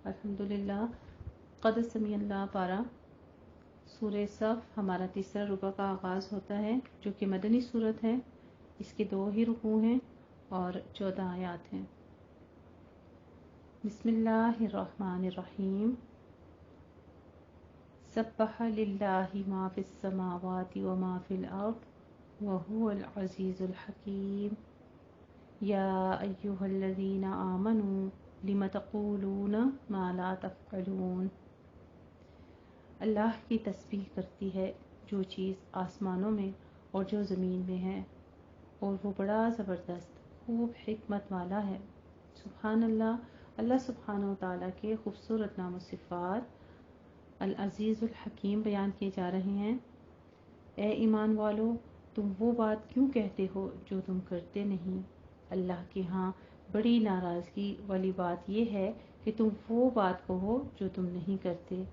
الحمدللہ قد سمی اللہ پارہ سورہ صف ہمارا تیسرا رکوع کا آغاز ہوتا ہے جو کہ مدنی صورت ہے. اس کے 2 ہی رکوع ہیں اور 14 آیات ہیں. بسم اللہ الرحمن الرحیم. سبح للہ ما فی السماوات وما فی الارض وهو العزیز الحکیم. یا ایہا الذین آمنوا لم تقولون ما لا تفعلون. اللہ کی تسبیح کرتی ہے جو چیز آسمانوں میں اور جو زمین میں ہے، اور وہ بڑا زبردست خوب حکمت والا ہے. سبحان اللہ. اللہ سبحانہ و تعالیٰ کے خوبصورت نام و صفات العزیز الحکیم بیان کیے جا رہے ہیں. اے ایمان والو، تم وہ بات کیوں کہتے ہو جو تم کرتے نہیں؟ اللہ کے ہاں بڑی ناراضگی والی بات یہ ہے کہ تم وہ بات کہو جو تم نہیں کرتے.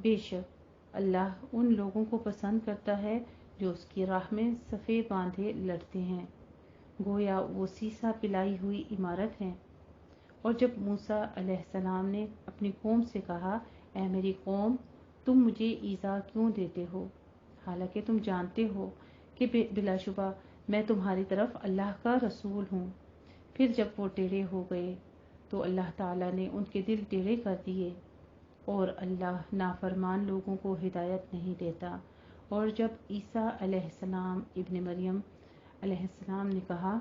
بے شک اللہ ان لوگوں کو پسند کرتا ہے جو اس کی راہ میں صفے باندھے لڑتے ہیں، گویا وہ سیسا پلائی ہوئی عمارت ہے. اور جب موسیٰ علیہ السلام نے اپنی قوم سے کہا، اے میری قوم، تم مجھے ایذا کیوں دیتے ہو، حالانکہ تم جانتے ہو کہ بلا شبہ میں تمہاری طرف اللہ کا رسول ہوں. پھر جب وہ ٹیڑھے ہو گئے تو اللہ تعالیٰ نے ان کے دل ٹیڑھے کر دیے، اور اللہ نافرمان لوگوں کو ہدایت نہیں دیتا. اور جب عیسیٰ علیہ السلام ابن مریم علیہ السلام نے کہا،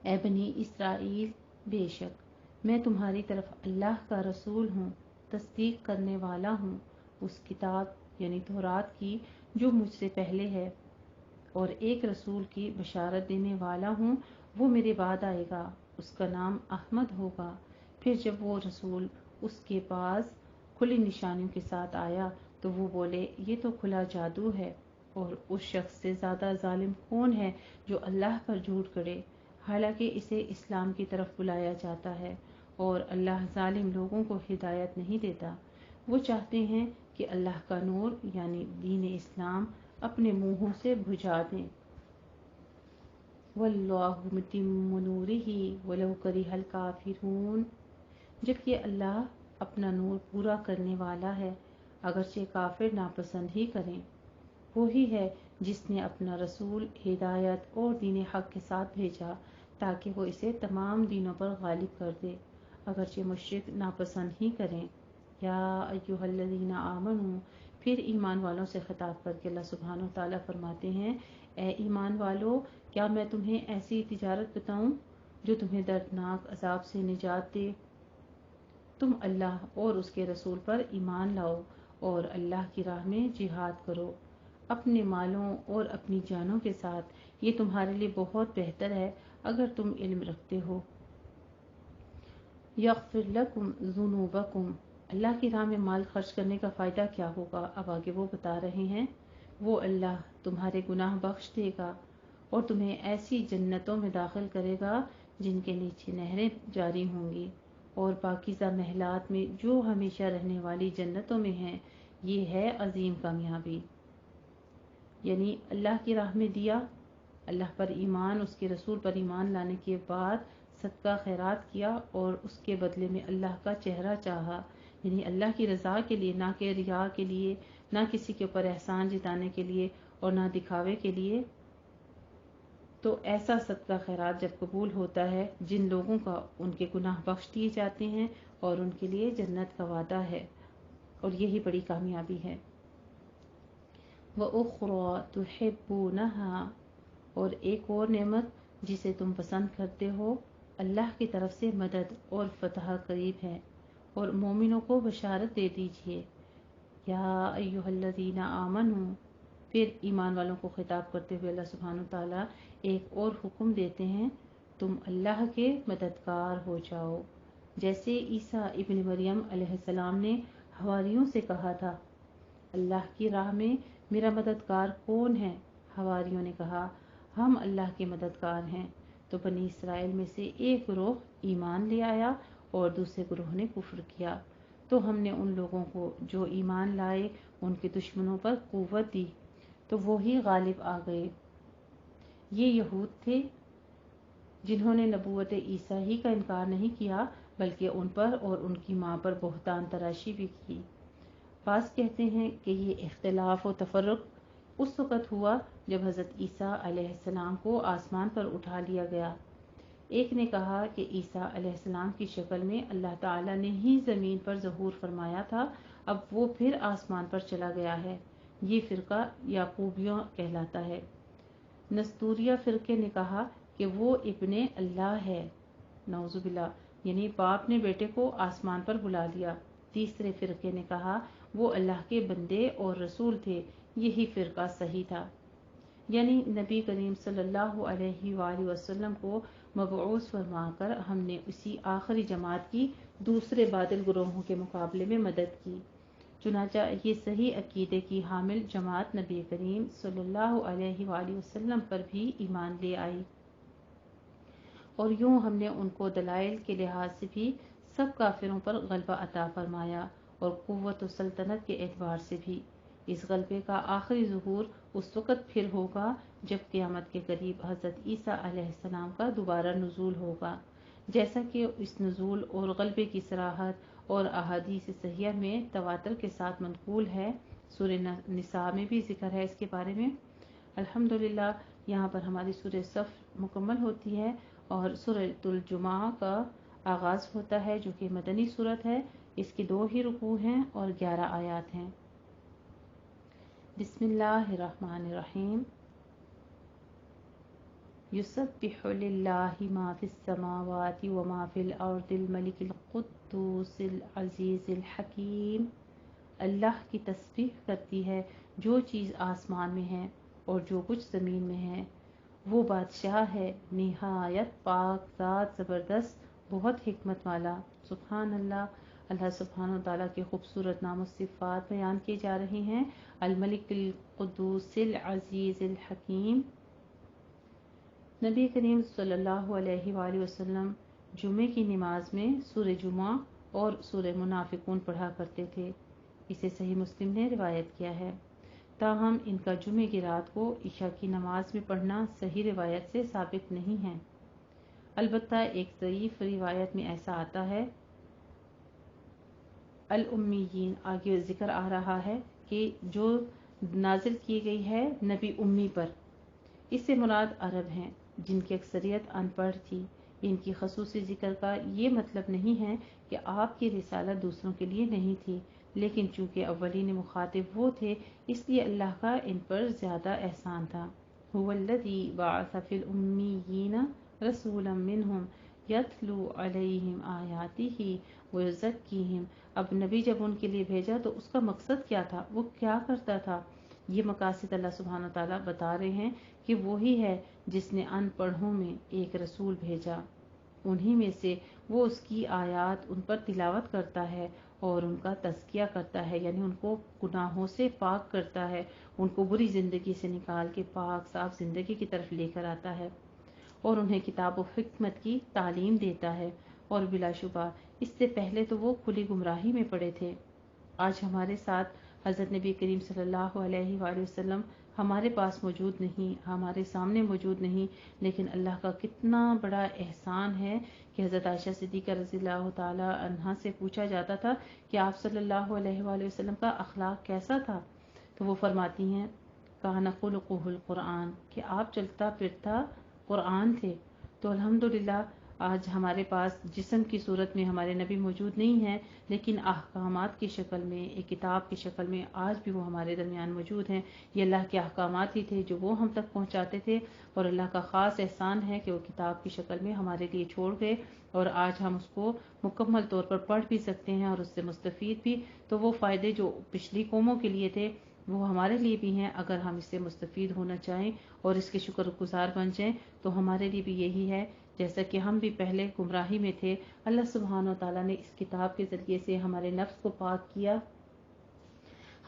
اے بنی اسرائیل، بے شک میں تمہاری طرف اللہ کا رسول ہوں، تصدیق کرنے والا ہوں اس کتاب یعنی تورات کی جو مجھ سے پہلے ہے، اور ایک رسول کی بشارت دینے والا ہوں، وہ میرے بعد آئے گا، اس کا نام احمد ہوگا. پھر جب وہ رسول اس کے پاس کھلی نشانیوں کے ساتھ آیا تو وہ بولے، یہ تو کھلا جادو ہے، اور اس شخص سے زیادہ ظالم کون ہے جو اللہ پر جھوٹ گڑے، حالانکہ اسے اسلام کی طرف بلایا جاتا ہے، اور اللہ ظالم لوگوں کو ہدایت نہیں دیتا. وہ چاہتے ہیں کہ اللہ کا نور یعنی دین اسلام اپنے منہوں سے بجھا دیں. واللہ متم نورہ ولو کرہ الکافرون. جبکہ اللہ اپنا نور پورا کرنے والا ہے اگرچہ کافر ناپسند ہی کریں. وہی ہے جس نے اپنا رسول ہدایت اور دین حق کے ساتھ بھیجا تاکہ وہ اسے تمام دینوں پر غالب کر دے اگرچہ مشرک ناپسند ہی کریں. یا ایہا الذین آمنوا. پھر ایمان والوں سے خطاب کر کے اللہ سبحانہ و تعالیٰ فرماتے ہیں، اے ایمان والو، کیا میں تمہیں ایسی تجارت بتاؤں جو تمہیں دردناک عذاب سے نجات دے؟ تم اللہ اور اس کے رسول پر ایمان لاؤ اور اللہ کی راہ میں جہاد کرو اپنے مالوں اور اپنی جانوں کے ساتھ. یہ تمہارے لیے بہت بہتر ہے اگر تم علم رکھتے ہو. یغفر لکم ذنوبکم. اللہ کی راہ میں مال خرچ کرنے کا فائدہ کیا ہوگا؟ اب آگے وہ بتا رہے ہیں، وہ اللہ تمہارے گناہ بخش دے گا اور تمہیں ایسی جنتوں میں داخل کرے گا جن کے نیچے نہریں جاری ہوں گی، اور پاکیزہ محلات میں جو ہمیشہ رہنے والی جنتوں میں ہیں. یہ ہے عظیم کامیابی. یعنی اللہ کی راہ میں دیا، اللہ پر ایمان، اس کے رسول پر ایمان لانے کے بعد صدقہ خیرات کیا اور اس کے بدلے میں اللہ کا چہرہ چاہا، یعنی اللہ کی رضا کے لیے، نہ کہ ریا کے لیے، نہ کسی کے اوپر احسان جتانے کے لیے اور نہ دکھاوے کے لیے. تو ایسا صدقہ خیرات جب قبول ہوتا ہے، جن لوگوں کا ان کے گناہ بخش دیے جاتے ہیں اور ان کے لیے جنت کا وعدہ ہے، اور یہی بڑی کامیابی ہے. وَأُخْرَى تُحِبُّونَهَا. اور ایک اور نعمت جسے تم پسند کرتے ہو، اللہ کی طرف سے مدد اور فتح قریب ہے، اور مومنوں کو بشارت دے دیجئے. یا ایھا الذین آمنوا. پھر ایمان والوں کو خطاب کرتے ہوئے اللہ سبحانہ وتعالیٰ ایک اور حکم دیتے ہیں، تم اللہ کے مددگار ہو جاؤ، جیسے عیسیٰ ابن مریم علیہ السلام نے حواریوں سے کہا تھا، اللہ کی راہ میں میرا مددگار کون ہے؟ حواریوں نے کہا، ہم اللہ کے مددگار ہیں. تو بنی اسرائیل میں سے ایک گروہ ایمان لے آیا اور دوسرے گروہ نے کفر کیا، تو ہم نے ان لوگوں کو جو ایمان لائے ان کے دشمنوں پر قوت دی تو وہی غالب آ گئے. یہ یہود تھے جنہوں نے نبوت عیسیٰ ہی کا انکار نہیں کیا بلکہ ان پر اور ان کی ماں پر بہتان تراشی بھی کی۔ بعض کہتے ہیں کہ یہ اختلاف و تفرق اس وقت ہوا جب حضرت عیسیٰ علیہ السلام کو آسمان پر اٹھا لیا گیا۔ ایک نے کہا کہ عیسیٰ علیہ السلام کی شکل میں اللہ تعالیٰ نے ہی زمین پر ظہور فرمایا تھا، اب وہ پھر آسمان پر چلا گیا ہے۔ یہ فرقہ یعقوبیوں کہلاتا ہے۔ نستوریہ فرقے نے کہا کہ وہ ابن اللہ ہے، نعوذ باللہ، یعنی باپ نے بیٹے کو آسمان پر بلا لیا۔ تیسرے فرقے نے کہا وہ اللہ کے بندے اور رسول تھے، یہی فرقہ صحیح تھا، یعنی نبی کریم صلی اللہ علیہ وآلہ وسلم کو مبعوث فرما کر ہم نے اسی آخری جماعت کی دوسرے باطل گروہوں کے مقابلے میں مدد کی۔ چنانچہ یہ صحیح عقیدے کی حامل جماعت نبی کریم صلی اللہ علیہ وآلہ وسلم پر بھی ایمان لے آئی، اور یوں ہم نے ان کو دلائل کے لحاظ سے بھی سب کافروں پر غلبہ عطا فرمایا اور قوت و سلطنت کے اعتبار سے بھی۔ اس غلبے کا آخری ظہور اس وقت پھر ہوگا جب قیامت کے قریب حضرت عیسیٰ علیہ السلام کا دوبارہ نزول ہوگا، جیسا کہ اس نزول اور غلبے کی صراحت اور احادیث صحیحہ میں تواتر کے ساتھ منقول ہے۔ سورہ نساء میں بھی ذکر ہے اس کے بارے میں۔ الحمدللہ یہاں پر ہماری سورہ صف مکمل ہوتی ہے اور سورہ الجمعہ کا آغاز ہوتا ہے، جو کہ مدنی سورت ہے۔ اس کی 2 ہی رکوع ہیں اور 11 آیات ہیں۔ بسم اللہ الرحمن الرحیم۔ یسبح للہ ما فی السماوات وما فی الارض الملک القدوس العزیز الحکیم۔ اللہ کی تسبیح کرتی ہے جو چیز آسمان میں ہے اور جو کچھ زمین میں ہے۔ وہ بادشاہ ہے نہایت پاک ذات، زبردست، بہت حکمت والا۔ سبحان اللہ۔ اللہ سبحانہ وتعالیٰ کے خوبصورت نام و صفات بیان کیے جا رہے ہیں۔ الملک القدوس العزیز الحکیم۔ نبی کریم صلی اللہ علیہ وآلہ وسلم جمعے کی نماز میں سورہ جمعہ اور سورہ منافقون پڑھا کرتے تھے، اسے صحیح مسلم نے روایت کیا ہے۔ تاہم ان کا جمعے کی رات کو عشاء کی نماز میں پڑھنا صحیح روایت سے ثابت نہیں ہے۔ البتہ ایک ضعیف روایت میں ایسا آتا ہے، الامیین، آگے ذکر آ رہا ہے کہ جو نازل کی گئی ہے نبی امی پر، اس سے مراد عرب ہیں جن کی اکثریت ان پڑھ تھی۔ ان کی خصوصی ذکر کا یہ مطلب نہیں ہے کہ آپ کی رسالت دوسروں کے لیے نہیں تھی، لیکن چونکہ اولین مخاطب وہ تھے اس لیے اللہ کا ان پر زیادہ احسان تھا۔ هو الذی بعث فی الامیین رسولا منہم یتلو علیہم آیاتہ ویزکیہم۔ اب نبی جب ان کے لیے بھیجا تو اس کا مقصد کیا تھا، وہ کیا کرتا تھا؟ یہ مقاصد اللہ سبحانہ وتعالیٰ بتا رہے ہیں کہ وہی ہے جس نے ان پڑھوں میں ایک رسول بھیجا، انہی میں سے وہ اس کی آیات ان پر تلاوت کرتا ہے اور ان کا تزکیہ کرتا ہے، یعنی ان کو گناہوں سے پاک کرتا ہے، ان کو بری زندگی سے نکال کے پاک صاف زندگی کی طرف لے کر آتا ہے اور انہیں کتاب و حکمت کی تعلیم دیتا ہے، اور بلا شبہ اس سے پہلے تو وہ کھلی گمراہی میں پڑے تھے۔ آج ہمارے ساتھ حضرت نبی کریم صلی اللہ علیہ وآلہ وسلم ہمارے پاس موجود نہیں، ہمارے سامنے موجود نہیں، لیکن اللہ کا کتنا بڑا احسان ہے کہ حضرت عائشہ صدیقہ رضی اللہ تعالی عنہا سے پوچھا جاتا تھا کہ آپ صلی اللہ علیہ وآلہ وسلم کا اخلاق کیسا تھا، تو وہ فرماتی ہیں کان خلقہ القرآن، کہ آپ چلتا پھرتا قرآن تھے۔ تو الحمدللہ آج ہمارے پاس جسم کی صورت میں ہمارے نبی موجود نہیں ہیں، لیکن احکامات کی شکل میں، ایک کتاب کی شکل میں آج بھی وہ ہمارے درمیان موجود ہیں۔ یہ اللہ کے احکامات ہی تھے جو وہ ہم تک پہنچاتے تھے، اور اللہ کا خاص احسان ہے کہ وہ کتاب کی شکل میں ہمارے لیے چھوڑ گئے، اور آج ہم اس کو مکمل طور پر پڑھ بھی سکتے ہیں اور اس سے مستفید بھی۔ تو وہ فائدے جو پچھلی قوموں کے لیے تھے وہ ہمارے لیے بھی ہیں، اگر ہم اس سے مستفید ہونا چاہیں اور اس کے شکر گزار بن جائیں تو ہمارے لیے بھی یہی ہے۔ جیسا کہ ہم بھی پہلے گمراہی میں تھے، اللہ سبحانہ و تعالیٰ نے اس کتاب کے ذریعے سے ہمارے نفس کو پاک کیا،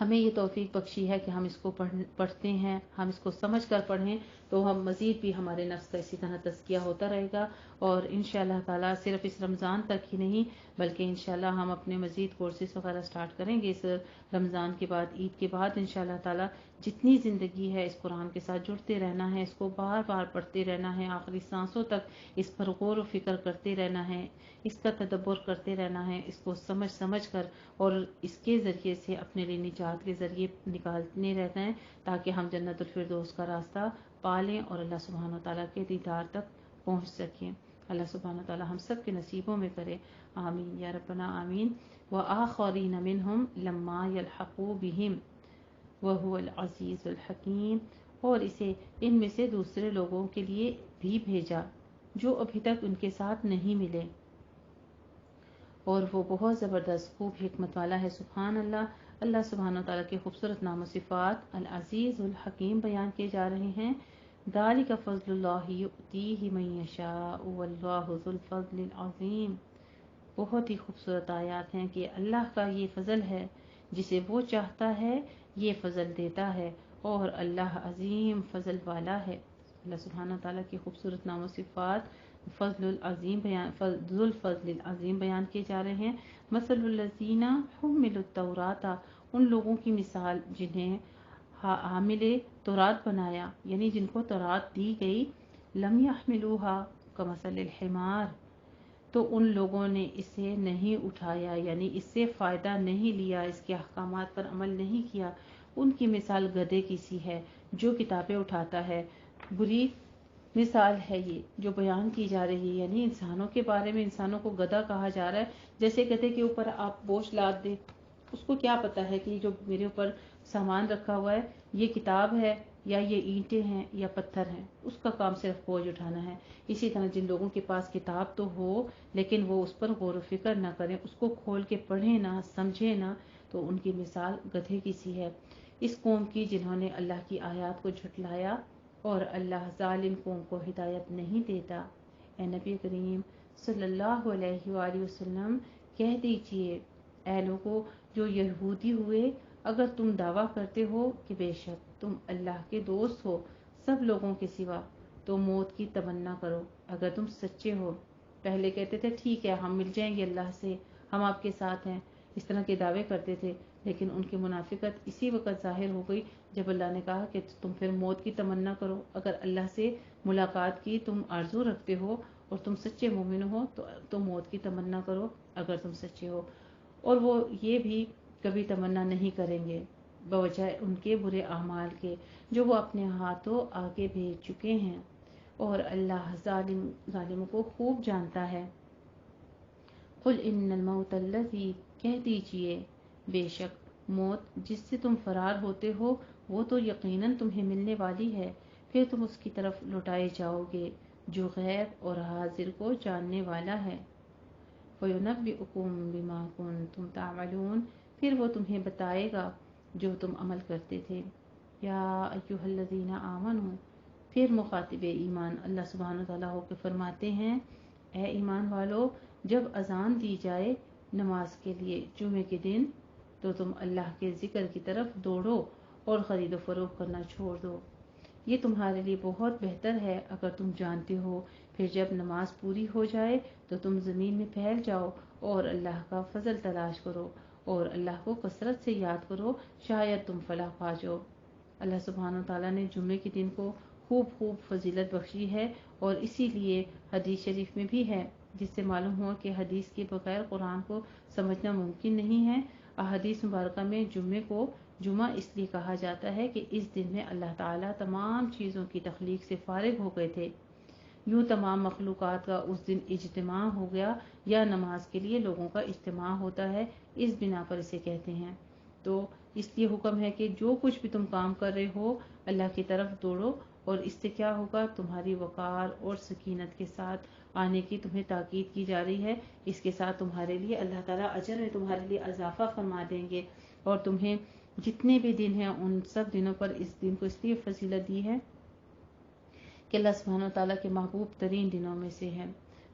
ہمیں یہ توفیق بخشی ہے کہ ہم اس کو پڑھتے ہیں، ہم اس کو سمجھ کر پڑھیں تو ہم مزید بھی ہمارے نفس کا اسی طرح تزکیہ ہوتا رہے گا، اور انشاءاللہ تعالیٰ صرف اس رمضان تک ہی نہیں بلکہ انشاءاللہ ہم اپنے مزید کورسز وغیرہ سٹارٹ کریں گے اس رمضان کے بعد، عید کے بعد انشاءاللہ تعالیٰ۔ جتنی زندگی ہے اس قرآن کے ساتھ جڑتے رہنا ہے، اس کو بار بار پڑھتے رہنا ہے، آخری سانسوں تک اس پر غور و فکر کرتے رہنا ہے، اس کا تدبر کرتے رہنا ہے، اس کو سمجھ کر اور اس کے ذریعے سے اپنے لیے نجات کے ذریعے نکالنے رہتے ہیں تاکہ ہم جنت الفردوس کا راستہ پالیں اور اللہ سبحانہ و تعالیٰ کے دیدار تک پہنچ سکیں۔ اللہ سبحانہ و تعالیٰ ہم سب کے نصیبوں میں کرے، آمین یا ربنا آمین۔ وآخرین منہم لما یلحقوا بہم وہو العزیز الحکیم، اور اسے ان میں سے دوسرے لوگوں کے لیے بھی بھیجا جو ابھی تک ان کے ساتھ نہیں ملے، اور وہ بہت زبردست خوب حکمت والا ہے۔ سبحان اللہ۔ اللہ سبحانہ وتعالیٰ کے خوبصورت نام و صفات العزیز الحکیم بیان کیے جا رہے ہیں۔ ذالک فضل اللہ یؤتیہ من یشاء واللہ ذو الفضل العظیم۔ بہت ہی خوبصورت آیات ہیں کہ اللہ کا یہ فضل ہے، جسے وہ چاہتا ہے یہ فضل دیتا ہے، اور اللہ عظیم فضل والا ہے۔ اللہ سبحانہ وتعالیٰ کی خوبصورت نام و صفات فضل العظیم بیان ذو الفضل العظیم بیان کیے جا رہے ہیں۔ مثل الذین حملوا التوراۃ، ان لوگوں کی مثال جنہیں حامل تورات بنایا، یعنی جن کو تورات دی گئی، لم یحملوها کمثل الحمار، تو ان لوگوں نے اسے نہیں اٹھایا، یعنی اس سے فائدہ نہیں لیا، اس کے احکامات پر عمل نہیں کیا۔ ان کی مثال گدھے کی سی ہے جو کتابیں اٹھاتا ہے۔ بری مثال ہے یہ جو بیان کی جا رہی ہے، یعنی انسانوں کے بارے میں انسانوں کو گدھا کہا جا رہا ہے۔ جیسے گدھے کے اوپر آپ بوجھ لاد دیں، اس کو کیا پتا ہے کہ یہ جو میرے اوپر سامان رکھا ہوا ہے یہ کتاب ہے یا یہ اینٹیں ہیں یا پتھر ہیں، اس کا کام صرف بوجھ اٹھانا ہے۔ اسی طرح جن لوگوں کے پاس کتاب تو ہو لیکن وہ اس پر غور و فکر نہ کریں، اس کو کھول کے پڑھیں نہ، سمجھیں نہ، تو ان کی مثال گدھے کی سی ہے۔ اس قوم کی جنہوں نے اللہ کی آیات کو جھٹلایا، اور اللہ ظالم قوم کو ہدایت نہیں دیتا۔ اے نبی کریم صلی اللہ علیہ وآلہ وسلم کہہ دیجئے، اے لوگو جو یہودی ہوئے، اگر تم دعویٰ کرتے ہو کہ بے شک تم اللہ کے دوست ہو سب لوگوں کے سوا، تو موت کی تمنا کرو اگر تم سچے ہو۔ پہلے کہتے تھے ٹھیک ہے ہم مل جائیں گے اللہ سے، ہم آپ کے ساتھ ہیں، اس طرح کے دعوے کرتے تھے، لیکن ان کی منافقت اسی وقت ظاہر ہو گئی جب اللہ نے کہا کہ تم پھر موت کی تمنا کرو، اگر اللہ سے ملاقات کی تم آرزو رکھتے ہو اور تم سچے مومن ہو تو موت کی تمنا کرو اگر تم سچے ہو۔ اور وہ یہ بھی کبھی تمنا نہیں کریں گے بوجہ ان کے برے اعمال کے جو وہ اپنے ہاتھوں آگے بھیج چکے ہیں، اور اللہ ظالموں کو خوب جانتا ہے۔ قل ان الموت الذی، کہہ دیجئے بے شک موت جس سے تم فرار ہوتے ہو وہ تو یقیناً تمہیں ملنے والی ہے، پھر تم اس کی طرف لوٹائے جاؤ گے جو غیب اور حاضر کو جاننے والا ہے۔ وَيُنَبِّئُكُم بِمَا كُنتُمْ تَعْمَلُونَ، پھر وہ تمہیں بتائے گا جو تم عمل کرتے تھے۔ یا ایھا الذین آمنوا، پھر مخاطب ایمان اللہ سبحانہ وتعالیٰ ہو کے فرماتے ہیں، اے ایمان والو جب اذان دی جائے نماز کے لیے جمعے کے دن تو تم اللہ کے ذکر کی طرف دوڑو اور خرید و فروخت کرنا چھوڑ دو، یہ تمہارے لیے بہت بہتر ہے اگر تم جانتے ہو۔ پھر جب نماز پوری ہو جائے تو تم زمین میں پھیل جاؤ اور اللہ کا فضل تلاش کرو اور اللہ کو کثرت سے یاد کرو، شاید تم فلاح پا جاؤ۔ اللہ سبحانہ وتعالیٰ نے جمعے کے دن کو خوب فضیلت بخشی ہے، اور اسی لیے حدیث شریف میں بھی ہے، جس سے معلوم ہوا کہ حدیث کے بغیر قرآن کو سمجھنا ممکن نہیں ہے۔ احادیث مبارکہ میں جمعے کو جمعہ اس لیے کہا جاتا ہے کہ اس دن میں اللہ تعالیٰ تمام چیزوں کی تخلیق سے فارغ ہو گئے تھے، یوں تمام مخلوقات کا اس دن اجتماع ہو گیا، یا نماز کے لیے لوگوں کا اجتماع ہوتا ہے، اس بنا پر اسے کہتے ہیں۔ تو اس لیے حکم ہے کہ جو کچھ بھی تم کام کر رہے ہو اللہ کی طرف دوڑو، اور اس سے کیا ہوگا، تمہاری وقار اور سکینت کے ساتھ آنے کی تمہیں تاکید کی جا رہی ہے، اس کے ساتھ تمہارے لیے اللہ تعالیٰ اجر میں تمہارے لیے اضافہ فرما دیں گے، اور تمہیں جتنے بھی دن ہیں ان سب دنوں پر اس دن کو اس لیے فضیلت دی ہے کہ اللہ سبحانہ وتعالیٰ کے محبوب ترین دنوں میں سے ہے۔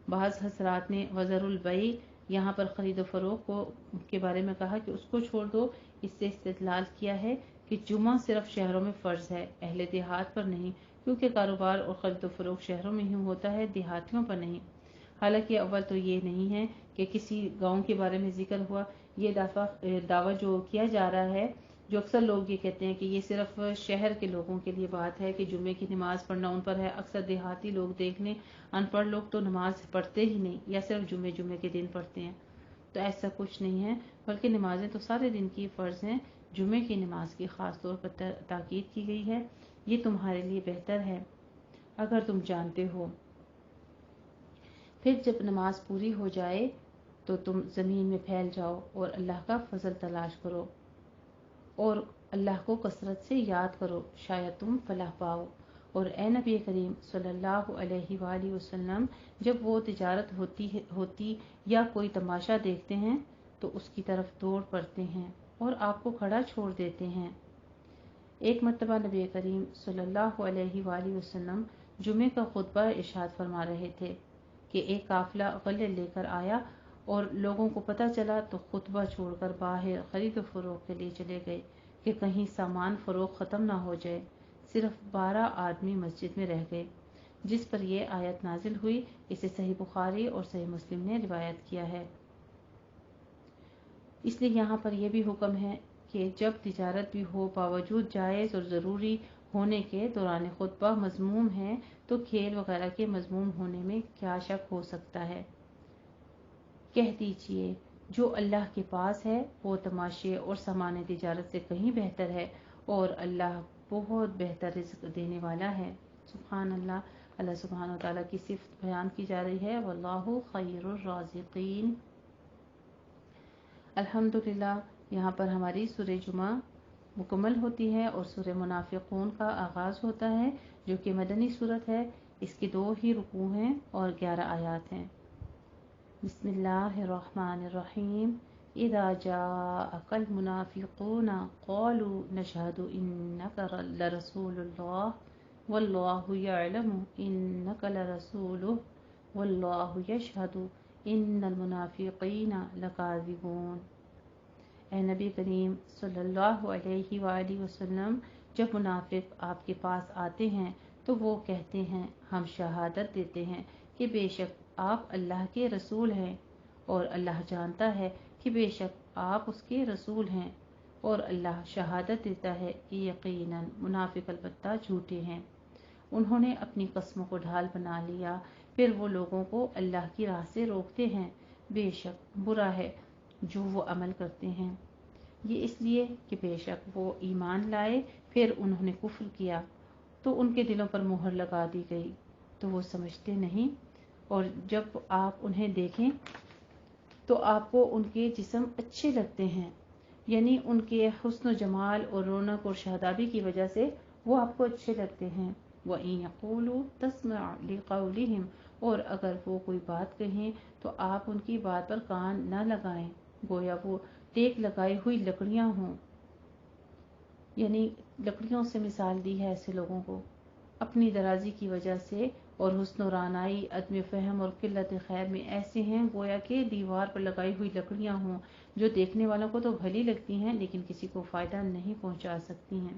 بعض حضرات نے وزر البیع یہاں پر خرید و فروخت کو کے بارے میں کہا کہ اس کو چھوڑ دو، اس سے استدلال کیا ہے کہ جمعہ صرف شہروں میں فرض ہے، اہل دیہات پر نہیں، کیونکہ کاروبار اور خرید و فروخت شہروں میں ہی ہوتا ہے، دیہاتیوں پر نہیں۔ حالانکہ اول تو یہ نہیں ہے کہ کسی گاؤں کے بارے میں ذکر ہوا، یہ دعویٰ جو کیا جا رہا ہے، جو اکثر لوگ یہ کہتے ہیں کہ یہ صرف شہر کے لوگوں کے لیے بات ہے کہ جمعے کی نماز پڑھنا ان پر ہے۔ اکثر دیہاتی لوگ دیکھ لیں، ان پڑھ لوگ تو نماز پڑھتے ہی نہیں یا صرف جمعے کے دن پڑھتے ہیں۔ تو ایسا کچھ نہیں ہے، بلکہ نمازیں تو سارے دن کی فرض ہیں، جمعے کی نماز کی خاص طور پر تاکید کی گئی ہے۔ یہ تمہارے لیے بہتر ہے اگر تم جانتے ہو۔ پھر جب نماز پوری ہو جائے تو تم زمین میں پھیل جاؤ اور اللہ کا فضل تلاش کرو اور اللہ کو کثرت سے یاد کرو، شاید تم فلاح پاؤ۔ اور اے نبی کریم صلی اللہ علیہ وآلہ وسلم، جب وہ تجارت ہوتی یا کوئی تماشا دیکھتے ہیں تو اس کی طرف دوڑ پڑتے ہیں اور آپ کو کھڑا چھوڑ دیتے ہیں۔ ایک مرتبہ نبی کریم صلی اللہ علیہ وآلہ وسلم جمعے کا خطبہ ارشاد فرما رہے تھے کہ ایک قافلہ غلے لے کر آیا اور لوگوں کو پتہ چلا تو خطبہ چھوڑ کر باہر خرید و فروخت کے لیے چلے گئے کہ کہیں سامان فروخت ختم نہ ہو جائے۔ صرف 12 آدمی مسجد میں رہ گئے، جس پر یہ آیت نازل ہوئی۔ اسے صحیح بخاری اور صحیح مسلم نے روایت کیا ہے۔ اس لیے یہاں پر یہ بھی حکم ہے کہ جب تجارت بھی ہو، باوجود جائز اور ضروری ہونے کے دوران خطبہ مذموم ہے تو کھیل وغیرہ کے مذموم ہونے میں کیا شک ہو سکتا ہے؟ کہہ دیجئے جو اللہ کے پاس ہے وہ تماشے اور سامان تجارت سے کہیں بہتر ہے، اور اللہ بہت بہتر رزق دینے والا ہے۔ سبحان اللہ۔ اللہ سبحانہ وتعالیٰ کی صفت بیان کی جا رہی ہے، واللہ خیر الرازقین۔ الحمدللہ، یہاں پر ہماری سورہ جمعہ مکمل ہوتی ہے اور سورہ منافقون کا آغاز ہوتا ہے، جو کہ مدنی سورت ہے۔ اس کے 2 ہی رکوع ہیں اور 11 آیات ہیں۔ بسم اللہ الرحمن الرحیم۔ اذا جاءك المنافقون قالوا نشهد انك لرسول الله والله يعلم انك لرسوله والله يشهد ان المنافقين لكاذبون۔ اے نبی کریم صلی اللہ علیہ وآلہ وسلم، جب منافق آپ کے پاس آتے ہیں تو وہ کہتے ہیں ہم شہادت دیتے ہیں کہ بے شک آپ اللہ کے رسول ہیں، اور اللہ جانتا ہے کہ بے شک آپ اس کے رسول ہیں، اور اللہ شہادت دیتا ہے کہ یقیناً منافق البتہ جھوٹے ہیں۔ انہوں نے اپنی قسموں کو ڈھال بنا لیا، پھر وہ لوگوں کو اللہ کی راہ سے روکتے ہیں۔ بے شک برا ہے جو وہ عمل کرتے ہیں۔ یہ اس لیے کہ بے شک وہ ایمان لائے، پھر انہوں نے کفر کیا تو ان کے دلوں پر مہر لگا دی گئی، تو وہ سمجھتے نہیں، اور جب آپ انہیں دیکھیں تو آپ کو ان کے جسم اچھے لگتے ہیں، یعنی ان کے حسن و جمال اور رونق اور شادابی کی وجہ سے وہ آپ کو اچھے لگتے ہیں۔ وَإِن يَقُولُوا تَسْمَعْ لِقَوْلِهِمْ، اور اگر وہ کوئی بات کہیں تو آپ ان کی بات پر کان نہ لگائیں، گویا وہ ٹیک لگائی ہوئی لکڑیاں ہوں، یعنی لکڑیوں سے مثال دی ہے ایسے لوگوں کو۔ اپنی درازی کی وجہ سے اور حسن و رعنائی، عدم فہم اور قلت خیر میں ایسے ہیں گویا کہ دیوار پر لگائی ہوئی لکڑیاں ہوں، جو دیکھنے والوں کو تو بھلی لگتی ہیں لیکن کسی کو فائدہ نہیں پہنچا سکتی ہیں۔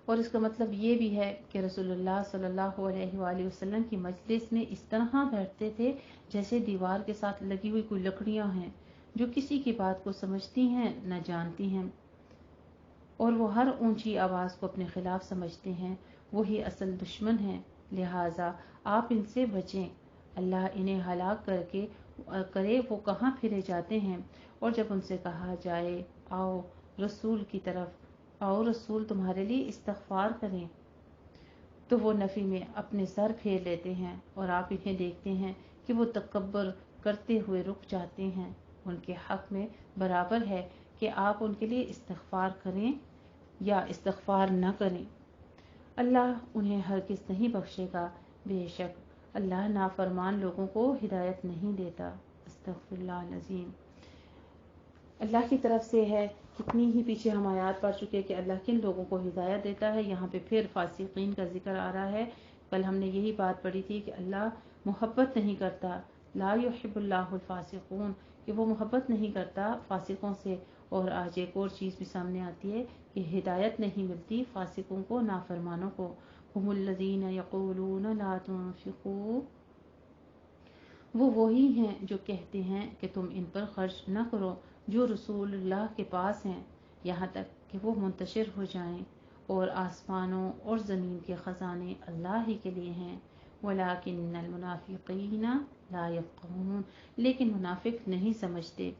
اور اس کا مطلب یہ بھی ہے کہ رسول اللہ صلی اللہ علیہ وآلہ وسلم کی مجلس میں اس طرح بیٹھتے تھے جیسے دیوار کے ساتھ لگی ہوئی کوئی لکڑیاں ہیں، جو کسی کی بات کو سمجھتی ہیں نہ جانتی ہیں، اور وہ ہر اونچی آواز کو اپنے خلاف سمجھتے ہیں، وہی اصل دشمن ہیں، لہٰذا آپ ان سے بچیں۔ اللہ انہیں ہلاک کرے وہ کہاں پھرے جاتے ہیں۔ اور جب ان سے کہا جائے آؤ رسول کی طرف، آؤ رسول تمہارے لیے استغفار کریں، تو وہ نفی میں اپنے سر پھیر لیتے ہیں، اور آپ انہیں دیکھتے ہیں کہ وہ تکبر کرتے ہوئے رک جاتے ہیں۔ ان کے حق میں برابر ہے کہ آپ ان کے لیے استغفار کریں یا استغفار نہ کریں، اللہ انہیں ہرگز نہیں بخشے گا، بے شک اللہ نافرمان لوگوں کو ہدایت نہیں دیتا۔ استغفر اللہ العظیم۔ اللہ کی طرف سے ہے، کتنی ہی پیچھے ہم آیات پڑھ چکے کہ اللہ کن لوگوں کو ہدایت دیتا ہے، یہاں پہ پھر فاسقین کا ذکر آ رہا ہے۔ کل ہم نے یہی بات پڑھی تھی کہ اللہ محبت نہیں کرتا لا یحب اللہ الفاسقون کہ وہ محبت نہیں کرتا فاسقوں سے۔ اور آج ایک اور چیز بھی سامنے آتی ہے کہ ہدایت نہیں ملتی فاسقوں کو، نافرمانوں کو۔ ہم الذین یقولون لا تنفقوا، وہ وہی ہیں جو کہتے ہیں کہ تم ان پر خرچ نہ کرو جو رسول اللہ کے پاس ہیں، یہاں تک کہ وہ منتشر ہو جائیں، اور آسمانوں اور زمین کے خزانے اللہ ہی کے لیے ہیں۔ وَلَٰكِنَّ الْمُنَافِقِينَ لَا يَفْقَهُونَ، لیکن منافق نہیں سمجھتے۔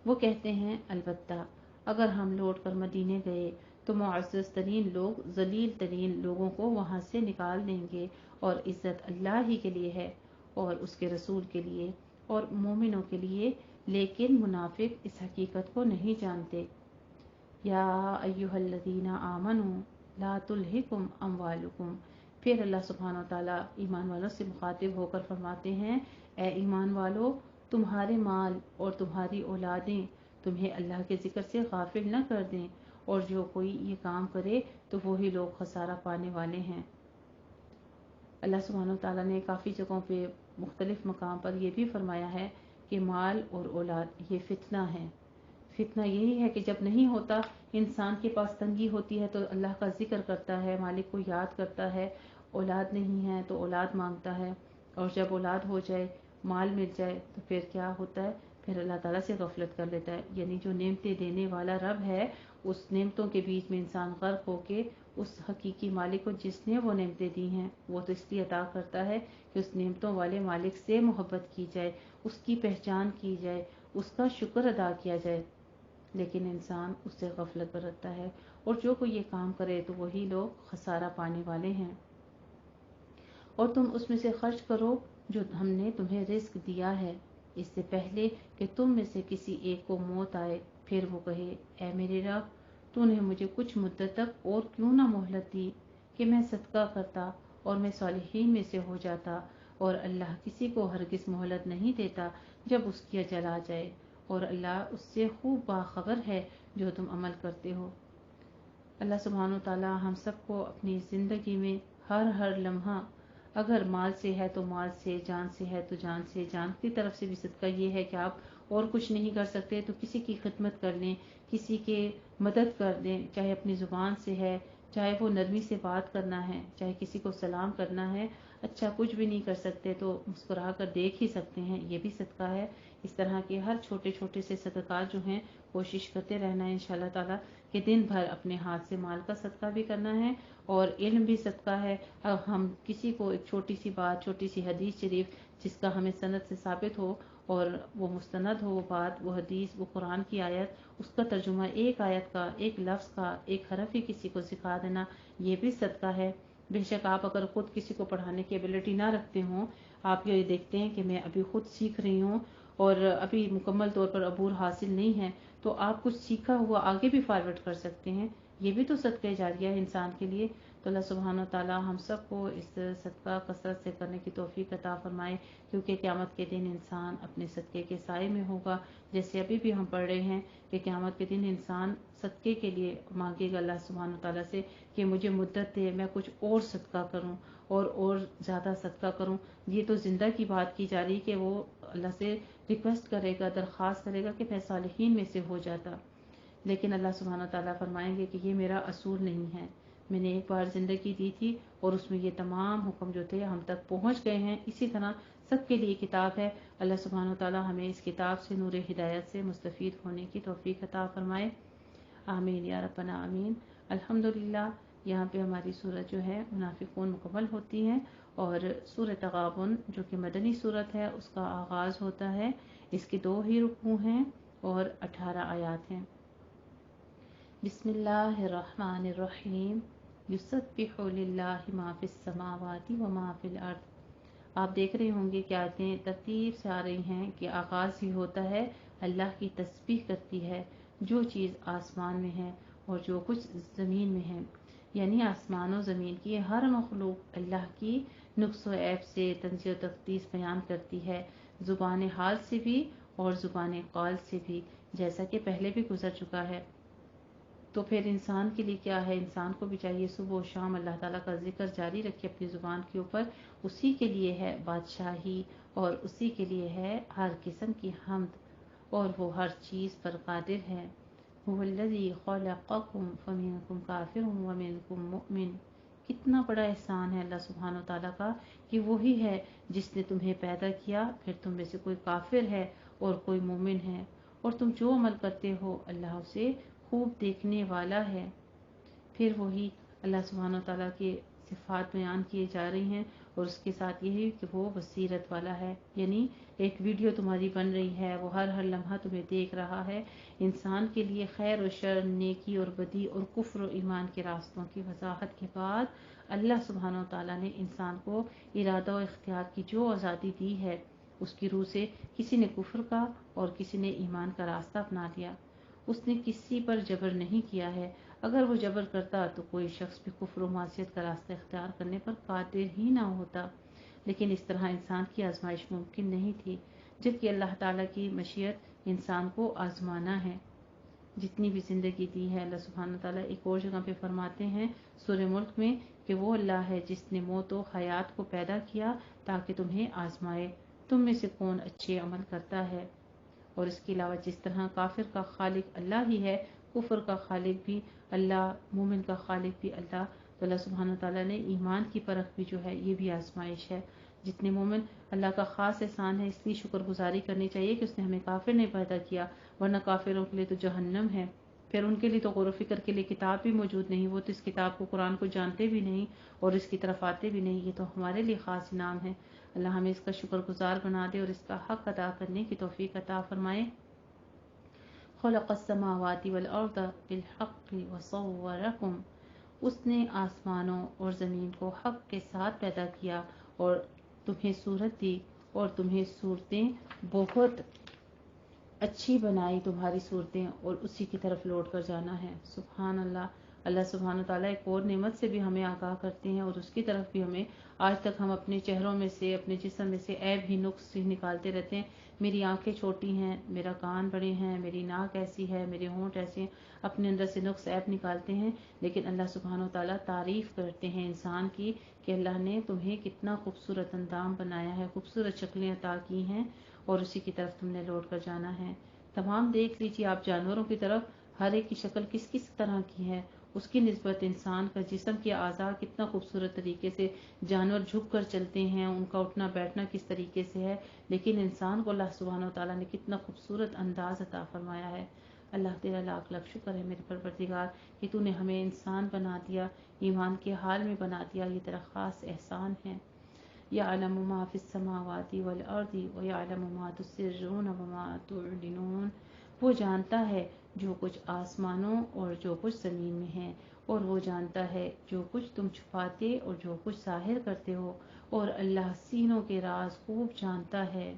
وہ کہتے ہیں البتہ اگر ہم لوٹ کر مدینے گئے تو معزز ترین لوگ ذلیل ترین لوگوں کو وہاں سے نکال دیں گے، اور عزت اللہ ہی کے لیے ہے اور اس کے رسول کے لیے اور مومنوں کے لیے، لیکن منافق اس حقیقت کو نہیں جانتے۔ یا ایھا الذین آمنوا لا تلہکم اموالکم، پھر اللہ سبحانہ وتعالیٰ ایمان والوں سے مخاطب ہو کر فرماتے ہیں اے ایمان والو، تمہارے مال اور تمہاری اولادیں تمہیں اللہ کے ذکر سے غافل نہ کر دیں، اور جو کوئی یہ کام کرے تو وہی لوگ خسارہ پانے والے ہیں۔ اللہ سبحانہ وتعالیٰ نے کافی جگہوں پہ مختلف مقام پر یہ بھی فرمایا ہے کہ مال اور اولاد یہ فتنہ ہے۔ فتنہ یہی ہے کہ جب نہیں ہوتا، انسان کے پاس تنگی ہوتی ہے تو اللہ کا ذکر کرتا ہے، مالک کو یاد کرتا ہے، اولاد نہیں ہے تو اولاد مانگتا ہے، اور جب اولاد ہو جائے، مال مل جائے تو پھر کیا ہوتا ہے، پھر اللہ تعالیٰ سے غفلت کر لیتا ہے۔ یعنی جو نعمتیں دینے والا رب ہے، اس نعمتوں کے بیچ میں انسان غرق ہو کے اس حقیقی مالک کو جس نے وہ نعمتیں دی ہیں، وہ تو اس لیے عطا کرتا ہے کہ اس نعمتوں والے مالک سے محبت کی جائے، اس کی پہچان کی جائے، اس کا شکر ادا کیا جائے، لیکن انسان اس سے غفلت برتتا ہے، اور جو کوئی یہ کام کرے تو وہی لوگ خسارہ پانے والے ہیں۔ اور تم اس میں سے خرچ کرو جو ہم نے تمہیں رزق دیا ہے، اس سے پہلے کہ تم میں سے کسی ایک کو موت آئے، پھر وہ کہے اے میرے رب، تو نے مجھے کچھ مدت تک اور کیوں نہ مہلت دی کہ میں صدقہ کرتا اور میں صالحین میں سے ہو جاتا، اور اللہ کسی کو ہرگز مہلت نہیں دیتا جب اس کی اجل آ جائے، اور اللہ اس سے خوب باخبر ہے جو تم عمل کرتے ہو۔ اللہ سبحانہ وتعالی ہم سب کو اپنی زندگی میں ہر لمحہ، اگر مال سے ہے تو مال سے، جان سے ہے تو جان سے، جان کی طرف سے بھی صدقہ یہ ہے کہ آپ اور کچھ نہیں کر سکتے تو کسی کی خدمت کر لیں، کسی کے مدد کر دیں، چاہے اپنی زبان سے ہے، چاہے وہ نرمی سے بات کرنا ہے، چاہے کسی کو سلام کرنا ہے، اچھا کچھ بھی نہیں کر سکتے تو مسکرا کر دیکھ ہی سکتے ہیں، یہ بھی صدقہ ہے۔ اس طرح کے ہر چھوٹے چھوٹے سے صدقات جو ہیں کوشش کرتے رہنا ہے انشاءاللہ تعالیٰ کہ دن بھر اپنے ہاتھ سے مال کا صدقہ بھی کرنا ہے، اور علم بھی صدقہ ہے۔ اب ہم کسی کو ایک چھوٹی سی بات، چھوٹی سی حدیث شریف جس کا ہمیں سند سے ثابت ہو اور وہ مستند ہو، وہ بات، وہ حدیث، وہ قرآن کی آیت، اس کا ترجمہ ایک آیت کا، ایک لفظ کا، ایک حرف ہی کسی کو سکھا دینا، یہ بھی صدقہ ہے۔ بے شک آپ اگر خود کسی کو پڑھانے کی ایبلٹی نہ رکھتے ہوں، آپ یہ دیکھتے ہیں کہ میں ابھی خود سیکھ رہی ہوں اور ابھی مکمل طور پر عبور حاصل نہیں ہے، تو آپ کچھ سیکھا ہوا آگے بھی فارورڈ کر سکتے ہیں، یہ بھی تو صدقہ جاریہ ہے انسان کے لیے۔ تو اللہ سبحانہ وتعالی ہم سب کو اس صدقہ کثرت سے کرنے کی توفیق عطا فرمائے، کیونکہ قیامت کے دن انسان اپنے صدقے کے سائے میں ہوگا، جیسے ابھی بھی ہم پڑھ رہے ہیں کہ قیامت کے دن انسان صدقے کے لیے مانگے گا اللہ سبحانہ وتعالی سے کہ مجھے مدت دے، میں کچھ اور صدقہ کروں اور زیادہ صدقہ کروں۔ یہ تو زندہ کی بات کی جا رہی کہ وہ اللہ سے ریکویسٹ کرے گا، درخواست کرے گا کہ میں صالحین میں سے ہو جاتا، لیکن اللہ سبحانہ وتعالیٰ فرمائیں گے کہ یہ میرا اصول نہیں ہے، میں نے ایک بار زندگی دی تھی اور اس میں یہ تمام حکم جو تھے ہم تک پہنچ گئے ہیں، اسی طرح سب کے لیے کتاب ہے۔ اللہ سبحانہ وتعالیٰ ہمیں اس کتاب سے نور ہدایت سے مستفید ہونے کی توفیق عطا فرمائے، آمین یا ربنا آمین۔ الحمدللہ یہاں پہ ہماری سورت جو ہے منافقون مکمل ہوتی ہے، اور سورۃ تغابن جو کہ مدنی سورت ہے اس کا آغاز ہوتا ہے، اس کے 2 ہی رکوع ہیں اور 18 آیات ہیں۔ بسم اللہ الرحمن الرحیم، یسبح للہ ما فی السماوات و ما فی الارض۔ آپ دیکھ رہے ہوں گے کہ آیتیں ترتیب سے آ رہی ہیں کہ آغاز ہی ہوتا ہے اللہ کی تسبیح کرتی ہے جو چیز آسمان میں ہے اور جو کچھ زمین میں ہے، یعنی آسمان و زمین کی ہر مخلوق اللہ کی نقص و عیب سے تنزیہ و تقدیس بیان کرتی ہے، زبان حال سے بھی اور زبان قول سے بھی، جیسا کہ پہلے بھی گزر چکا ہے۔ تو پھر انسان کے لیے کیا ہے، انسان کو بھی چاہیے صبح و شام اللہ تعالیٰ کا ذکر جاری رکھے اپنی زبان کے اوپر. اسی کے لیے ہے بادشاہی اور اسی کے لیے ہے ہر قسم کی حمد، اور وہ ہر چیز پر قادر ہے. هو الذی خلقکم فمنکم کافر ومنکم مؤمن. کتنا بڑا احسان ہے اللہ سبحانہ و تعالیٰ کا کہ وہی ہے جس نے تمہیں پیدا کیا، پھر تم میں سے کوئی کافر ہے اور کوئی مومن ہے، اور تم جو عمل کرتے ہو اللہ اسے خوب دیکھنے والا ہے. پھر وہی اللہ سبحانہ و تعالیٰ کے صفات بیان کیے جا رہی ہیں، اور اس کے ساتھ یہی کہ وہ بصیرت والا ہے. یعنی ایک ویڈیو تمہاری بن رہی ہے، وہ ہر لمحہ تمہیں دیکھ رہا ہے. انسان کے لیے خیر و شر، نیکی اور بدی اور کفر و ایمان کے راستوں کی وضاحت کے بعد اللہ سبحانہ و تعالیٰ نے انسان کو ارادہ و اختیار کی جو آزادی دی ہے، اس کی روح سے کسی نے کفر کا اور کسی نے ایمان کا راستہ اپنا لیا. اس نے کسی پر جبر نہیں کیا ہے. اگر وہ جبر کرتا تو کوئی شخص بھی کفر و معصیت کا راستہ اختیار کرنے پر قادر ہی نہ ہوتا. لیکن اس طرح انسان کی آزمائش ممکن نہیں تھی، جبکہ اللہ تعالیٰ کی مشیت انسان کو آزمانا ہے. جتنی بھی زندگی دی ہے اللہ سبحانہ تعالیٰ ایک اور جگہ پہ فرماتے ہیں سورہ ملک میں کہ وہ اللہ ہے جس نے موت و حیات کو پیدا کیا تاکہ تمہیں آزمائے، تم میں سے کون اچھے عمل کرتا ہے. اور اس کے علاوہ جس طرح کافر کا خالق اللہ ہی ہے، کفر کا خالق بھی اللہ، مومن کا خالق بھی اللہ، تو اللہ سبحانہ تعالیٰ نے ایمان کی پرکھ بھی جو ہے یہ بھی آزمائش ہے. جتنے مومن اللہ کا خاص احسان ہے، اس لیے شکر گزاری کرنی چاہیے کہ اس نے ہمیں کافر نہیں پیدا کیا، ورنہ کافروں کے لیے تو جہنم ہے. پھر ان کے لیے تو غور و فکر کے لیے کتاب بھی موجود نہیں، وہ تو اس کتاب کو، قرآن کو جانتے بھی نہیں اور اس کی طرف آتے بھی نہیں. یہ تو ہمارے لیے خاص انعام ہے. اللہ ہمیں اس کا شکر گزار بنا دے اور اس کا حق ادا کرنے کی توفیق عطا فرمائے. خلق السماوات والارض بالحق وصورکم. اس نے آسمانوں اور زمین کو حق کے ساتھ پیدا کیا اور تمہیں صورت دی، اور تمہیں صورتیں بہت اچھی بنائی، تمہاری صورتیں، اور اسی کی طرف لوٹ کر جانا ہے. سبحان اللہ. اللہ سبحانہ تعالیٰ ایک اور نعمت سے بھی ہمیں آگاہ کرتے ہیں اور اس کی طرف بھی ہمیں. آج تک ہم اپنے چہروں میں سے، اپنے جسم میں سے عیب ہی، نقص ہی نکالتے رہتے ہیں. میری آنکھیں چھوٹی ہیں، میرا کان بڑے ہیں، میری ناک ایسی ہے، میرے ہونٹ ایسے ہیں، اپنے اندر سے نقص عیب نکالتے ہیں. لیکن اللہ سبحانہ تعالیٰ تعریف کرتے ہیں انسان کی کہ اللہ نے تمہیں کتنا خوبصورت اندام بنایا ہے، خوبصورت شکلیں عطا کی ہیں، اور اسی کی طرف تم نے لوٹ کر جانا ہے. تمام دیکھ لیجیے آپ جانوروں کی طرف، ہر ایک کی شکل کس کس طرح کی ہے، اس کی نسبت انسان کا جسم کے اعضاء کتنا خوبصورت طریقے سے، جانور جھک کر چلتے ہیں، ان کا اٹھنا بیٹھنا کس طریقے سے ہے، لیکن انسان کو اللہ سبحانہ وتعالیٰ نے کتنا خوبصورت انداز عطا فرمایا ہے. اللہ تیرا لاکھ لاکھ شکر ہے میرے پروردگار کہ تو نے ہمیں انسان بنا دیا، ایمان کے حال میں بنا دیا. یہ تیرا خاص احسان ہے. یعلم ما فی السماوات والارض ویعلم ما تسرون وما تعلنون. وہ جانتا ہے جو کچھ آسمانوں اور جو کچھ زمین میں ہے، اور وہ جانتا ہے جو کچھ تم چھپاتے اور جو کچھ ظاہر کرتے ہو، اور اللہ سینوں کے راز خوب جانتا ہے.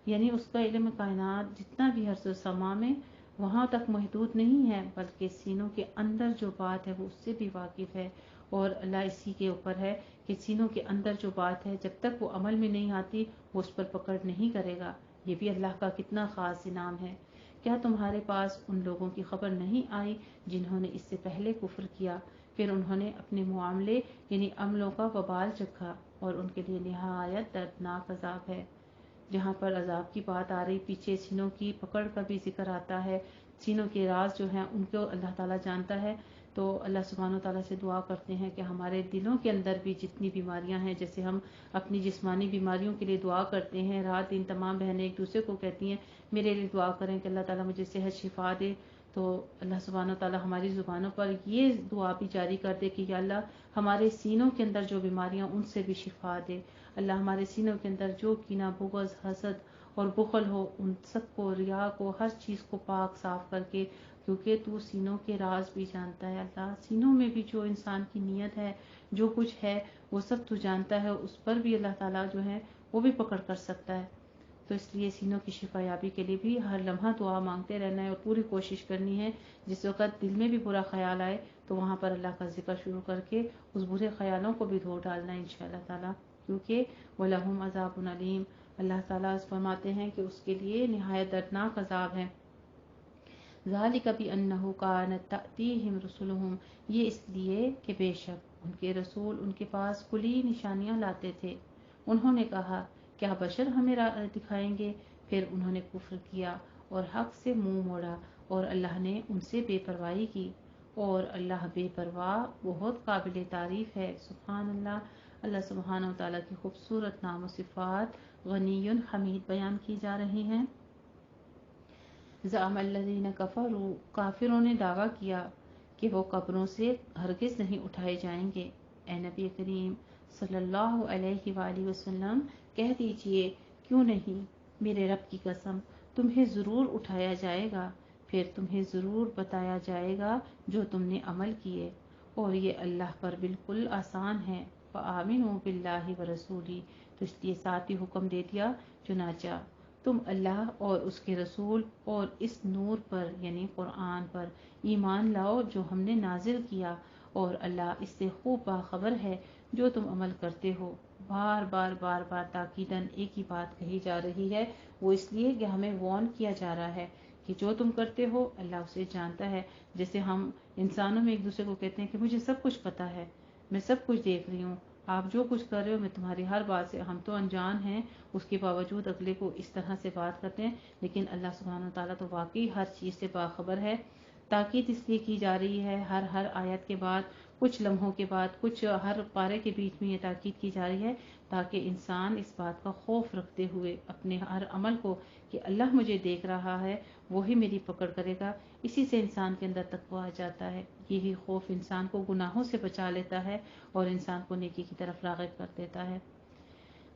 یعنی اس کا علم کائنات جتنا بھی حرص و سما میں وہاں تک محدود نہیں ہے، بلکہ سینوں کے اندر جو بات ہے وہ اس سے بھی واقف ہے. اور اللہ اسی کے اوپر ہے کہ سینوں کے اندر جو بات ہے جب تک وہ عمل میں نہیں آتی وہ اس پر پکڑ نہیں کرے گا. یہ بھی اللہ کا کتنا خاص انعام ہے. کیا تمہارے پاس ان لوگوں کی خبر نہیں آئی جنہوں نے اس سے پہلے کفر کیا، پھر انہوں نے اپنے معاملے یعنی عملوں کا وبال چکھا، اور ان کے لیے نہایت دردناک عذاب ہے. جہاں پر عذاب کی بات آ رہی، پیچھے سینوں کی پکڑ کا بھی ذکر آتا ہے. سینوں کے راز جو ہیں ان کو اللہ تعالیٰ جانتا ہے. تو اللہ سبحانہ تعالیٰ سے دعا کرتے ہیں کہ ہمارے دلوں کے اندر بھی جتنی بیماریاں ہیں، جیسے ہم اپنی جسمانی بیماریوں کے لیے دعا کرتے ہیں، رات دن تمام بہنیں ایک دوسرے کو کہتی ہیں میرے لیے دعا کریں کہ اللہ تعالیٰ مجھے صحت شفا دے، تو اللہ سبحانہ تعالیٰ ہماری زبانوں پر یہ دعا بھی جاری کر دے کہ یا اللہ ہمارے سینوں کے اندر جو بیماریاں ان سے بھی شفا دے. اللہ ہمارے سینوں کے اندر جو کینہ، بغض، حسد اور بخل ہو ان سب کو، ریا کو، ہر چیز کو پاک صاف کر کے، کیونکہ تو سینوں کے راز بھی جانتا ہے. اللہ سینوں میں بھی جو انسان کی نیت ہے، جو کچھ ہے وہ سب تو جانتا ہے. اس پر بھی اللہ تعالیٰ جو ہے وہ بھی پکڑ کر سکتا ہے. تو اس لیے سینوں کی شفا یابی کے لیے بھی ہر لمحہ دعا مانگتے رہنا ہے اور پوری کوشش کرنی ہے. جس وقت دل میں بھی برا خیال آئے تو وہاں پر اللہ کا ذکر شروع کر کے اس برے خیالوں کو بھی دھو ڈالنا ہے انشاءاللہ تعالیٰ. کیونکہ وَلَهُمْ عَذَابٌ عَلِيمٌ. اللہ تعالیٰ فرماتے ہیں کہ اس کے لیے نہایت دردناک عذاب ہے. ذالک بأنہ کانت تأتیہم رسلہم، یہ اس لیے کہ بے شک ان کے رسول ان کے پاس کلی نشانیاں لاتے تھے۔ انہوں نے کہا کیا بشر ہمیں راہ دکھائیں گے؟ پھر انہوں نے کفر کیا اور حق سے منہ موڑا اور اللہ نے ان سے بے پرواہی کی، اور اللہ بے پرواہ بہت قابل تعریف ہے۔ سبحان اللہ۔ اللہ سبحانہ وتعالیٰ کی خوبصورت نام و صفات غنی حمید بیان کی جا رہی ہیں۔ زعم الذین کفروا، کافروں نے دعویٰ کیا کہ وہ قبروں سے ہرگز نہیں اٹھائے جائیں گے۔ اے نبی کریم صلی اللہ علیہ وآلہ وسلم کہہ دیجئے کیوں نہیں، میرے رب کی قسم تمہیں ضرور اٹھایا جائے گا، پھر تمہیں ضرور بتایا جائے گا جو تم نے عمل کیے، اور یہ اللہ پر بالکل آسان ہے۔ فآمنوا باللہ ورسولہ، تو اس لیے ساتھ ہی حکم دے دیا چنانچہ تم اللہ اور اس کے رسول اور اس نور پر یعنی قرآن پر ایمان لاؤ جو ہم نے نازل کیا، اور اللہ اس سے خوب باخبر ہے جو تم عمل کرتے ہو۔ بار بار تاکیداً ایک ہی بات کہی جا رہی ہے، وہ اس لیے کہ ہمیں وارن کیا جا رہا ہے کہ جو تم کرتے ہو اللہ اسے جانتا ہے۔ جیسے ہم انسانوں میں ایک دوسرے کو کہتے ہیں کہ مجھے سب کچھ پتا ہے، میں سب کچھ دیکھ رہی ہوں، آپ جو کچھ کر رہے ہو میں تمہاری ہر بات سے، ہم تو انجان ہیں، اس کے باوجود اگلے کو اس طرح سے بات کرتے ہیں، لیکن اللہ سبحانہ وتعالیٰ تو واقعی ہر چیز سے باخبر ہے۔ تاکید اس لیے کی جا رہی ہے، ہر آیت کے بعد کچھ لمحوں کے بعد کچھ ہر پارے کے بیچ میں یہ تاکید کی جا رہی ہے تاکہ انسان اس بات کا خوف رکھتے ہوئے اپنے ہر عمل کو کہ اللہ مجھے دیکھ رہا ہے، وہی میری پکڑ کرے گا، اسی سے انسان کے اندر تقویٰ آ جاتا ہے۔ یہی خوف انسان کو گناہوں سے بچا لیتا ہے اور انسان کو نیکی کی طرف راغب کر دیتا ہے۔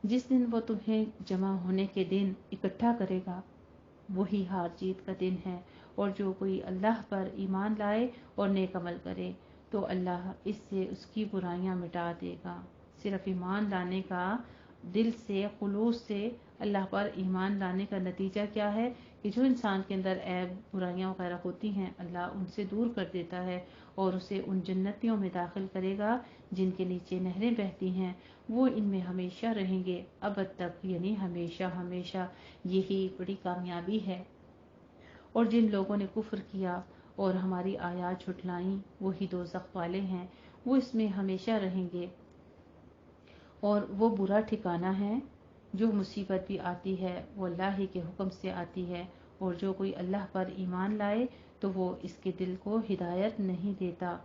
جس دن وہ تمہیں جمع ہونے کے دن اکٹھا کرے گا وہی ہار جیت کا دن ہے، اور جو کوئی اللہ پر ایمان لائے اور نیک عمل کرے تو اللہ اس سے اس کی برائیاں مٹا دے گا۔ صرف ایمان لانے کا، دل سے خلوص سے اللہ پر ایمان لانے کا نتیجہ کیا ہے کہ جو انسان کے اندر عیب برائیاں وغیرہ ہوتی ہیں اللہ ان سے دور کر دیتا ہے اور اسے ان جنتیوں میں داخل کرے گا جن کے نیچے نہریں بہتی ہیں، وہ ان میں ہمیشہ رہیں گے ابد تک، یعنی ہمیشہ ہمیشہ۔ یہی بڑی کامیابی ہے۔ اور جن لوگوں نے کفر کیا اور ہماری آیات جھٹلائیں وہی دوزخ والے ہیں، وہ اس میں ہمیشہ رہیں گے، اور وہ برا ٹھکانہ ہے۔ جو مصیبت بھی آتی ہے وہ اللہ ہی کے حکم سے آتی ہے، اور جو کوئی اللہ پر ایمان لائے تو وہ اس کے دل کو ہدایت نہیں دیتا،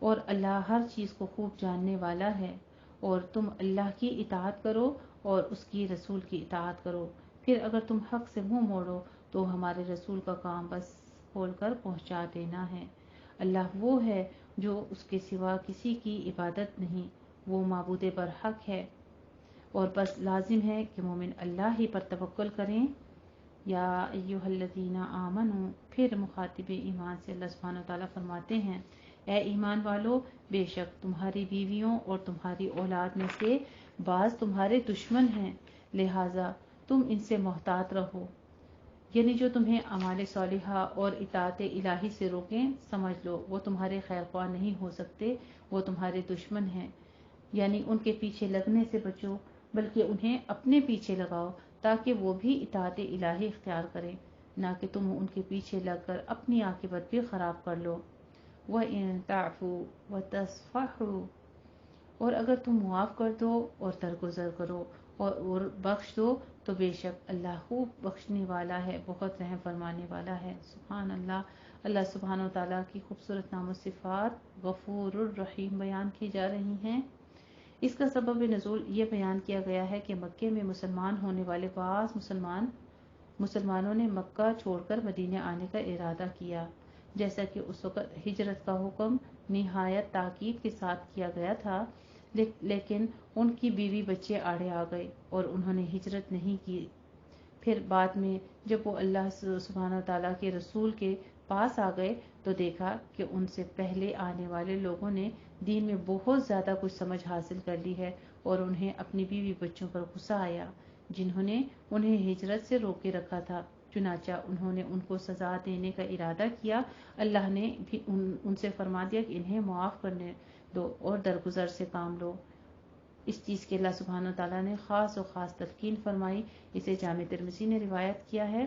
اور اللہ ہر چیز کو خوب جاننے والا ہے۔ اور تم اللہ کی اطاعت کرو اور اس کی رسول کی اطاعت کرو، پھر اگر تم حق سے منہ موڑو تو ہمارے رسول کا کام بس کھول کر پہنچا دینا ہے۔ اللہ وہ ہے جو اس کے سوا کسی کی عبادت نہیں، وہ معبود برحق ہے، اور بس لازم ہے کہ مومن اللہ ہی پر توکل کریں۔ یا ایہا الذین آمنوا، پھر مخاطب ایمان سے اللہ سبحانہ وتعالیٰ فرماتے ہیں اے ایمان والو، بے شک تمہاری بیویوں اور تمہاری اولاد میں سے بعض تمہارے دشمن ہیں، لہٰذا تم ان سے محتاط رہو، یعنی جو تمہیں اعمال صالحہ اور اطاعت الہی سے روکیں سمجھ لو وہ تمہارے خیر خواہ نہیں ہو سکتے، وہ تمہارے دشمن ہیں، یعنی ان کے پیچھے لگنے سے بچو، بلکہ انہیں اپنے پیچھے لگاؤ تاکہ وہ بھی اطاعت الہی اختیار کریں، نہ کہ تم ان کے پیچھے لگ کر اپنی عاقبت بھی خراب کر لو۔ وَإِن تَعْفُوا وَتَصْفَحُوا، اور اگر تم معاف کر دو اور درگزر کرو اور بخش دو تو بے شک اللہ خوب بخشنے والا ہے، بہت رحم فرمانے والا ہے۔ سبحان اللہ۔ اللہ سبحانہ وتعالیٰ کی خوبصورت نام و صفات غفور الرحیم بیان کی جا رہی ہیں۔ اس کا سبب نزول یہ بیان کیا گیا ہے کہ مکے میں مسلمان ہونے والے بعض مسلمانوں نے مکہ چھوڑ کر مدینے آنے کا ارادہ کیا، جیسا کہ اس وقت ہجرت کا حکم نہایت تاکید کے ساتھ کیا گیا تھا، لیکن ان کی بیوی بچے آڑے آ گئے اور انہوں نے ہجرت نہیں کی۔ پھر بعد میں جب وہ اللہ سبحانہ وتعالیٰ کے رسول کے پاس آ گئے تو دیکھا کہ ان سے پہلے آنے والے لوگوں نے دین میں بہت زیادہ کچھ سمجھ حاصل کر لی ہے، اور انہیں اپنی بیوی بچوں پر غصہ آیا جنہوں نے انہیں ہجرت سے روکے رکھا تھا، چنانچہ انہوں نے ان کو سزا دینے کا ارادہ کیا۔ اللہ نے بھی ان سے فرما دیا کہ انہیں معاف کرنے دو اور درگزر سے کام لو۔ اس چیز کے اللہ سبحانہ وتعالیٰ نے خاص و خاص تلقین فرمائی۔ اسے جامع ترمذی نے روایت کیا ہے۔